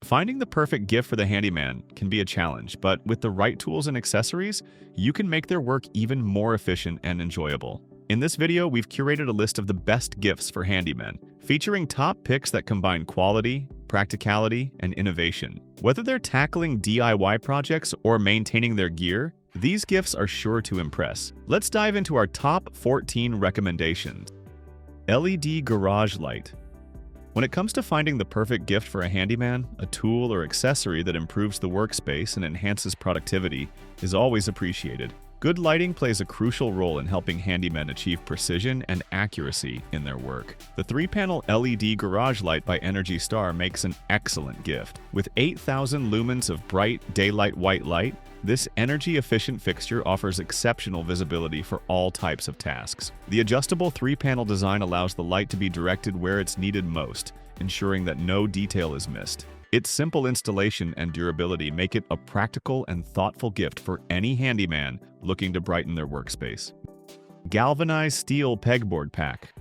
Finding the perfect gift for the handyman can be a challenge, but with the right tools and accessories, you can make their work even more efficient and enjoyable. In this video, we've curated a list of the best gifts for handymen, featuring top picks that combine quality, practicality, and innovation. Whether they're tackling DIY projects or maintaining their gear, these gifts are sure to impress. Let's dive into our top 14 recommendations. LED garage light. When it comes to finding the perfect gift for a handyman, a tool or accessory that improves the workspace and enhances productivity is always appreciated. Good lighting plays a crucial role in helping handymen achieve precision and accuracy in their work. The 3-panel LED garage light by Energy Star makes an excellent gift. With 8,000 lumens of bright, daylight white light, this energy-efficient fixture offers exceptional visibility for all types of tasks. The adjustable 3-panel design allows the light to be directed where it's needed most, ensuring that no detail is missed. Its simple installation and durability make it a practical and thoughtful gift for any handyman looking to brighten their workspace. Galvanized steel pegboard pack.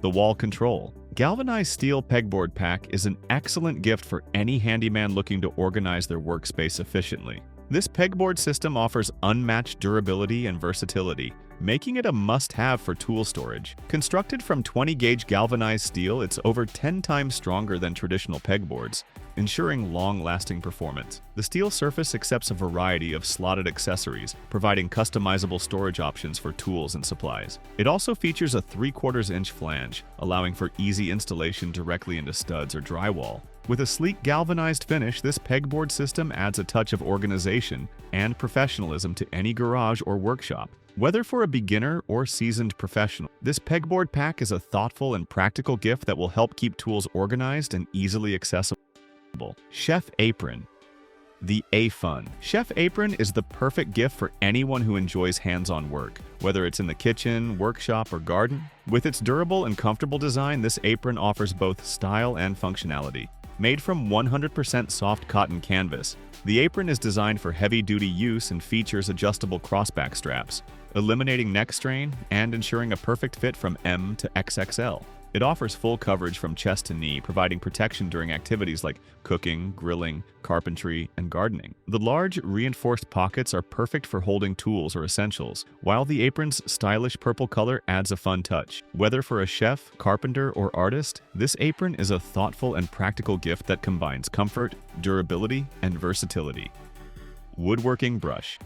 The wall control. Galvanized steel pegboard pack is an excellent gift for any handyman looking to organize their workspace efficiently. This pegboard system offers unmatched durability and versatility, making it a must-have for tool storage. Constructed from 20-gauge galvanized steel, it's over 10 times stronger than traditional pegboards, ensuring long-lasting performance. The steel surface accepts a variety of slotted accessories, providing customizable storage options for tools and supplies. It also features a 3/4-inch flange, allowing for easy installation directly into studs or drywall. With a sleek galvanized finish, this pegboard system adds a touch of organization and professionalism to any garage or workshop. Whether for a beginner or seasoned professional, this pegboard pack is a thoughtful and practical gift that will help keep tools organized and easily accessible. Chef Apron. The A-Fun. Chef Apron is the perfect gift for anyone who enjoys hands-on work, whether it's in the kitchen, workshop, or garden. With its durable and comfortable design, this apron offers both style and functionality. Made from 100% soft cotton canvas, the apron is designed for heavy-duty use and features adjustable crossback straps, eliminating neck strain and ensuring a perfect fit from M to XXL. It offers full coverage from chest to knee, providing protection during activities like cooking, grilling, carpentry, and gardening. The large, reinforced pockets are perfect for holding tools or essentials, while the apron's stylish purple color adds a fun touch. Whether for a chef, carpenter, or artist, this apron is a thoughtful and practical gift that combines comfort, durability, and versatility. Woodworking Brush.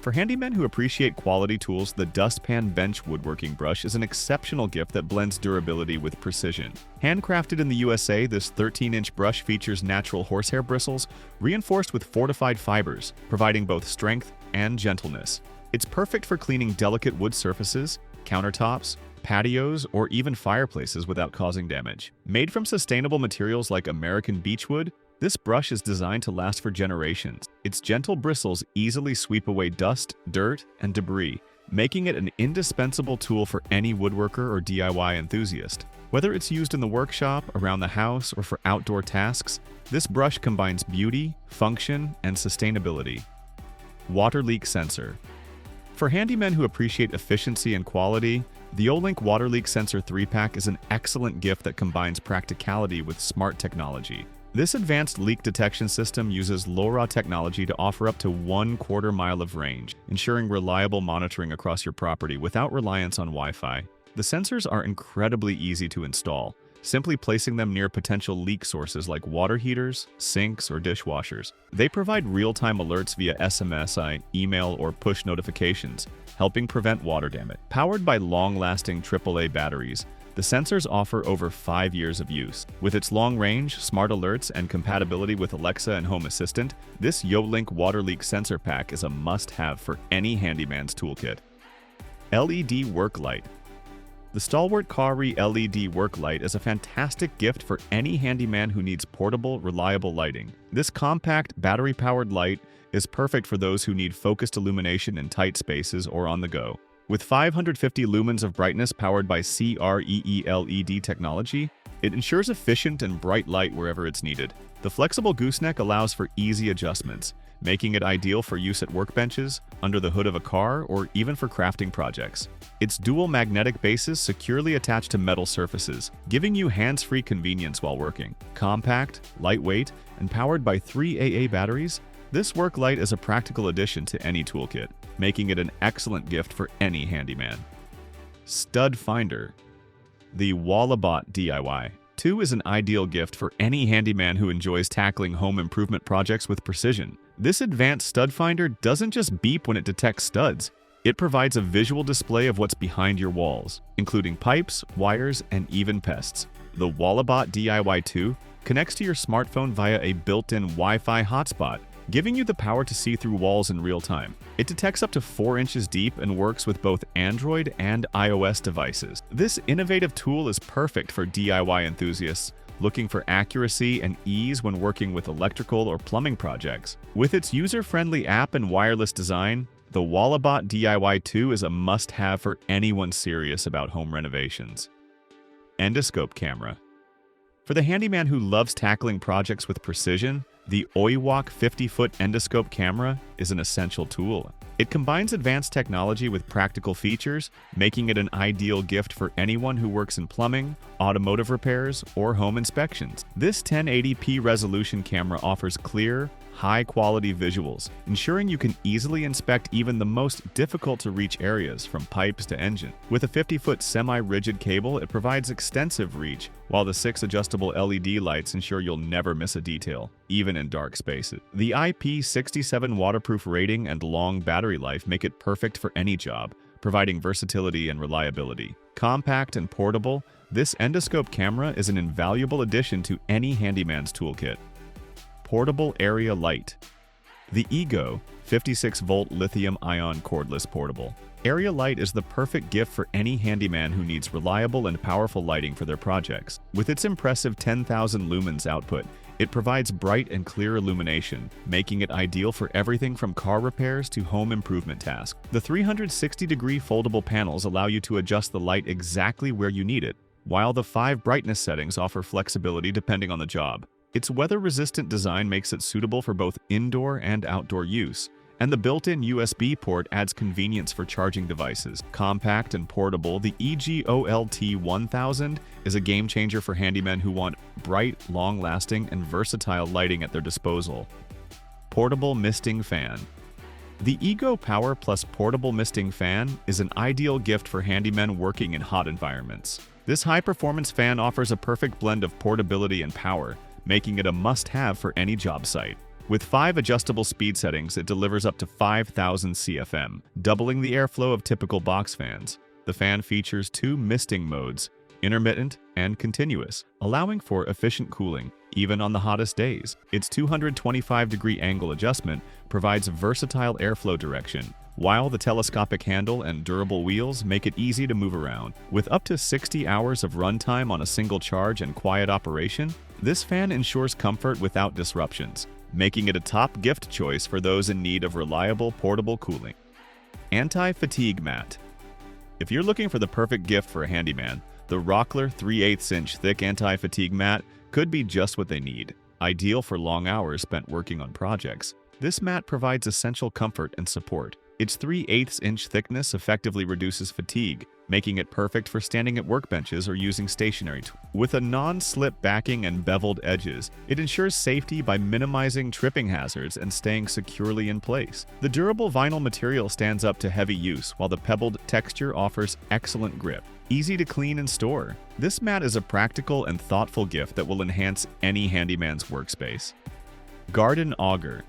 For handymen who appreciate quality tools, the Dustpan Bench Woodworking Brush is an exceptional gift that blends durability with precision. Handcrafted in the USA, this 13-inch brush features natural horsehair bristles reinforced with fortified fibers, providing both strength and gentleness. It's perfect for cleaning delicate wood surfaces, countertops, patios, or even fireplaces without causing damage. Made from sustainable materials like American beechwood, this brush is designed to last for generations. Its gentle bristles easily sweep away dust, dirt, and debris, making it an indispensable tool for any woodworker or DIY enthusiast. Whether it's used in the workshop, around the house, or for outdoor tasks, this brush combines beauty, function, and sustainability. Water leak sensor. For handymen who appreciate efficiency and quality, the Olink Water Leak Sensor 3-pack is an excellent gift that combines practicality with smart technology. This advanced leak detection system uses LoRa technology to offer up to 1/4 mile of range, ensuring reliable monitoring across your property without reliance on Wi-Fi. The sensors are incredibly easy to install, simply placing them near potential leak sources like water heaters, sinks, or dishwashers. They provide real-time alerts via SMS, email, or push notifications, helping prevent water damage. Powered by long-lasting AAA batteries, the sensors offer over 5 years of use. With its long range, smart alerts, and compatibility with Alexa and Home Assistant, this Yolink Water Leak Sensor Pack is a must-have for any handyman's toolkit. LED Work Light. The Stalwart Kari LED Work Light is a fantastic gift for any handyman who needs portable, reliable lighting. This compact, battery-powered light is perfect for those who need focused illumination in tight spaces or on the go. With 550 lumens of brightness powered by CREE LED technology, It ensures efficient and bright light wherever it's needed. The flexible gooseneck allows for easy adjustments, making it ideal for use at workbenches, under the hood of a car, or even for crafting projects. Its dual magnetic bases securely attach to metal surfaces, giving you hands-free convenience while working. Compact, lightweight, and powered by 3 AA batteries, this work light is a practical addition to any toolkit, making it an excellent gift for any handyman. Stud Finder. The Wallabot DIY 2 is an ideal gift for any handyman who enjoys tackling home improvement projects with precision. This advanced stud finder doesn't just beep when it detects studs. It provides a visual display of what's behind your walls, including pipes, wires, and even pests. The Wallabot DIY 2 connects to your smartphone via a built-in Wi-Fi hotspot, giving you the power to see through walls in real time. It detects up to 4 inches deep and works with both Android and iOS devices. This innovative tool is perfect for DIY enthusiasts looking for accuracy and ease when working with electrical or plumbing projects. With its user-friendly app and wireless design, the Wallabot DIY 2 is a must-have for anyone serious about home renovations. Endoscope Camera. For the handyman who loves tackling projects with precision, the Oiwok 50-foot endoscope camera is an essential tool. It combines advanced technology with practical features, making it an ideal gift for anyone who works in plumbing, automotive repairs, or home inspections. This 1080p resolution camera offers clear, high-quality visuals, ensuring you can easily inspect even the most difficult-to-reach areas, from pipes to engine. With a 50-foot semi-rigid cable, it provides extensive reach, while the 6 adjustable LED lights ensure you'll never miss a detail, even in dark spaces. The IP67 waterproof rating and long battery life make it perfect for any job, providing versatility and reliability. Compact and portable, this endoscope camera is an invaluable addition to any handyman's toolkit. Portable Area Light. The Ego 56-volt lithium-ion cordless portable Area Light is the perfect gift for any handyman who needs reliable and powerful lighting for their projects. With its impressive 10,000 lumens output, it provides bright and clear illumination, making it ideal for everything from car repairs to home improvement tasks. The 360-degree foldable panels allow you to adjust the light exactly where you need it, while the 5 brightness settings offer flexibility depending on the job. Its weather-resistant design makes it suitable for both indoor and outdoor use, and the built-in USB port adds convenience for charging devices. Compact and portable, the EGOLT 1000 is a game-changer for handymen who want bright, long-lasting, and versatile lighting at their disposal. Portable Misting Fan. The Ego Power Plus Portable Misting Fan is an ideal gift for handymen working in hot environments. This high-performance fan offers a perfect blend of portability and power, making it a must-have for any job site. With 5 adjustable speed settings, it delivers up to 5,000 CFM, doubling the airflow of typical box fans. The fan features 2 misting modes, intermittent and continuous, allowing for efficient cooling, even on the hottest days. Its 225-degree angle adjustment provides versatile airflow direction, while the telescopic handle and durable wheels make it easy to move around. With up to 60 hours of runtime on a single charge and quiet operation, this fan ensures comfort without disruptions, making it a top gift choice for those in need of reliable portable cooling. Anti-fatigue mat. If you're looking for the perfect gift for a handyman, the Rockler 3/8-inch thick anti-fatigue mat could be just what they need. Ideal for long hours spent working on projects, this mat provides essential comfort and support. Its 3/8-inch thickness effectively reduces fatigue, making it perfect for standing at workbenches or using stationary tools. With a non-slip backing and beveled edges, it ensures safety by minimizing tripping hazards and staying securely in place. The durable vinyl material stands up to heavy use, while the pebbled texture offers excellent grip. Easy to clean and store, this mat is a practical and thoughtful gift that will enhance any handyman's workspace. Garden Auger.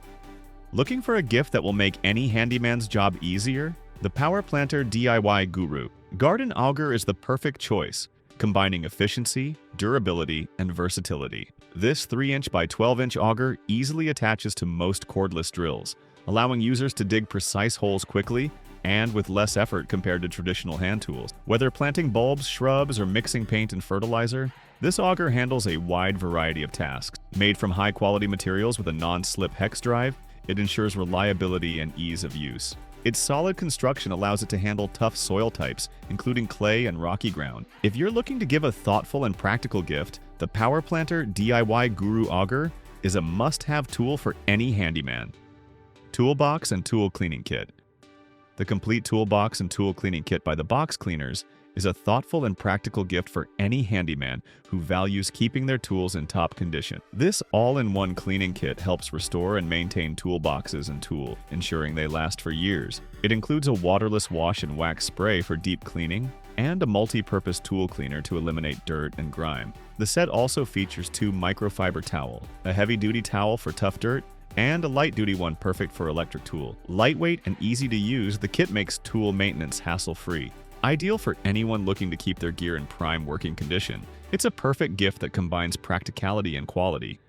Looking for a gift that will make any handyman's job easier? The Power Planter DIY Guru Garden Auger is the perfect choice, combining efficiency, durability, and versatility. This 3-inch by 12-inch auger easily attaches to most cordless drills, allowing users to dig precise holes quickly and with less effort compared to traditional hand tools. Whether planting bulbs, shrubs, or mixing paint and fertilizer, this auger handles a wide variety of tasks. Made from high-quality materials with a non-slip hex drive, it ensures reliability and ease of use. Its solid construction allows it to handle tough soil types, including clay and rocky ground. If you're looking to give a thoughtful and practical gift, the Power Planter DIY Guru Auger is a must-have tool for any handyman. Toolbox and Tool Cleaning Kit. The complete toolbox and tool cleaning kit by the Box Cleaners is a thoughtful and practical gift for any handyman who values keeping their tools in top condition. This all-in-one cleaning kit helps restore and maintain toolboxes and tools, ensuring they last for years. It includes a waterless wash and wax spray for deep cleaning and a multi-purpose tool cleaner to eliminate dirt and grime. The set also features 2 microfiber towels, a heavy-duty towel for tough dirt, and a light-duty one perfect for electric tool. Lightweight and easy to use, the kit makes tool maintenance hassle-free. Ideal for anyone looking to keep their gear in prime working condition, it's a perfect gift that combines practicality and quality.